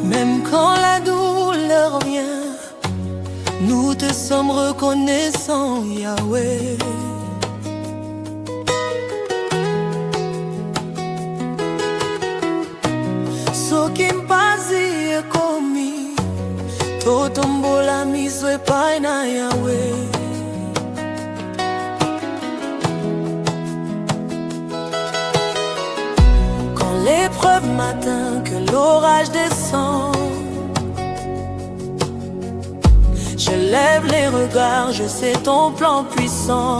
Même quand la douleur vient, nous te sommes reconnaissants, Yahweh. Soki mpasi ekomi, totombola miso epai na Yahweh. Quand l'épreuve m'atteint, que l'orage descend, je lève les regards, je sais ton plan puissant.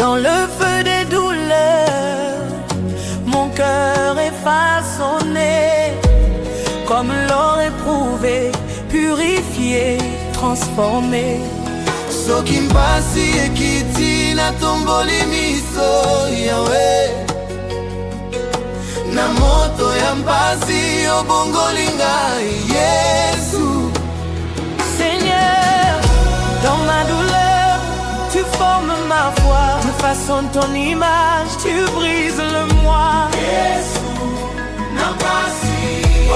Dans le feu des douleurs, mon cœur est façonné comme l'or éprouvé, purifié, transformé. Soki mpasi ekiti natomboli miso, Yahweh. Na moto ya mpasi obongoli ngai, Yesu. Seigneur, dans ma douleur, tu formes ma foi, tu façonnes ton image, tu brises le moi. Yesu, na mpasi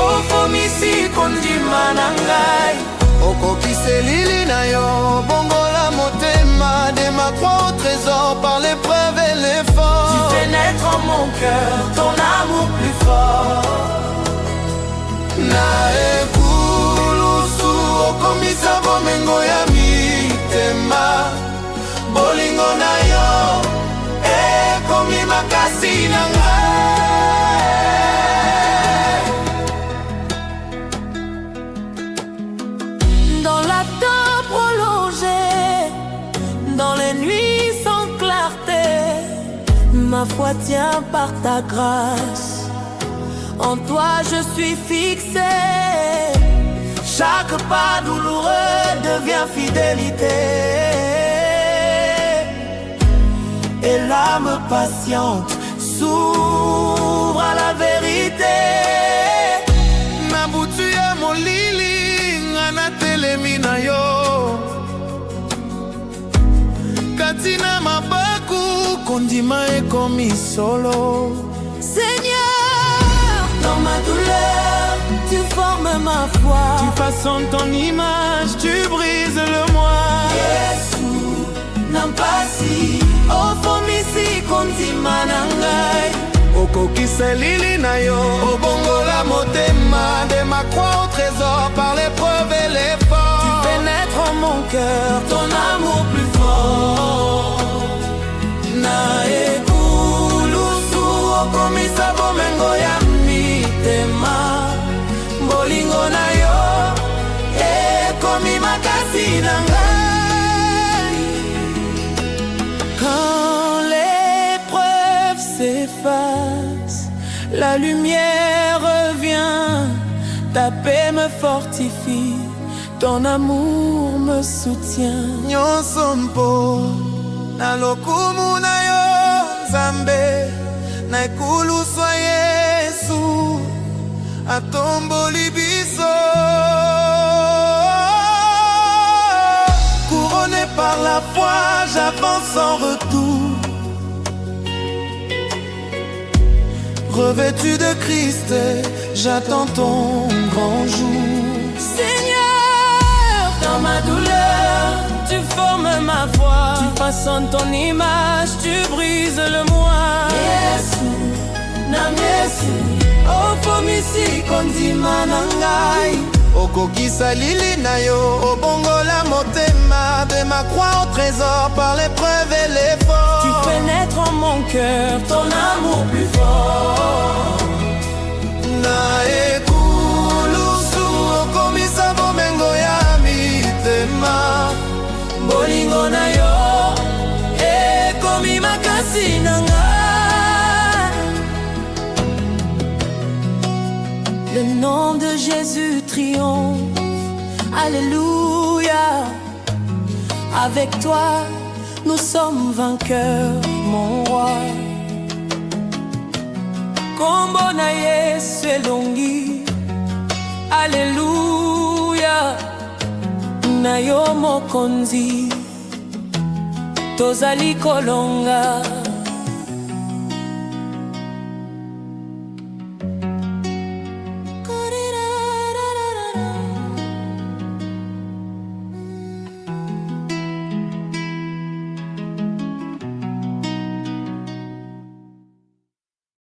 ofomisi kondima na ngai. okokisa elili na yo, bongola motema, de ma croix au trésor par l'épreuve et l'effort. Tu fais naître en mon cœur ton amour plus fort. Na ekulusu okomisa bomengo ya mitema, bolingo na yo ekomi makasi na ngai. Dans la temps prolongé, dans les nuits sans clarté, ma foi tient par ta grâce. En toi je suis fixé. Chaque pas douloureux devient fidélité, et l'âme patiente s'ouvre à la vérité. Na butu ya molili ngana telemi na yo, katina mabaku kondima ekomi solo. Seigneur, dans ma douleur, tu formes ma foi, Tu façonnes ton image, tu brises le moi. Yesu, nampasi ofomisi kondima na ngai. Okokisa elili na yo, obongola motema, de ma croix au trésor par l'épreuve et l'effort. Tu fais naître en mon cœur ton amour plus fort. Na ekulusu okomisa bomengo ya mitema, bolingo na yo ekomi makasi na ngai. Quand l'épreuve s'efface, la lumière revient, ta paix me fortifie, ton amour me soutient. Nyonso mpo na lokumu na yo Nzambe, na ekulusu ya Yesu atomboli biso. Couronné par la foi, j'avance sans retour, revêtu de Christ, j'attends ton grand jour. Seigneur, dans ma douleur, tu formes ma foi, tu façonnes ton image, tu brises le moi. Yesu, nam Yesu, ofomisi kondima na ngai. Okokisa lili na yo, obongola motema, de ma croix au trésor par l'épreuve et l'effort. Tu fais naître en mon cœur ton amour plus fort. Na ekulusu okomisa bomengo ya mitema, Bolingo na yo ekomi makasi na ngai. Le nom de Jésus triomphe. Alléluia. Avec toi, nous sommes vainqueurs, mon roi. Kombo na Yesu elongi. Alléluia. Na yo mokonzi, tozali kolonga.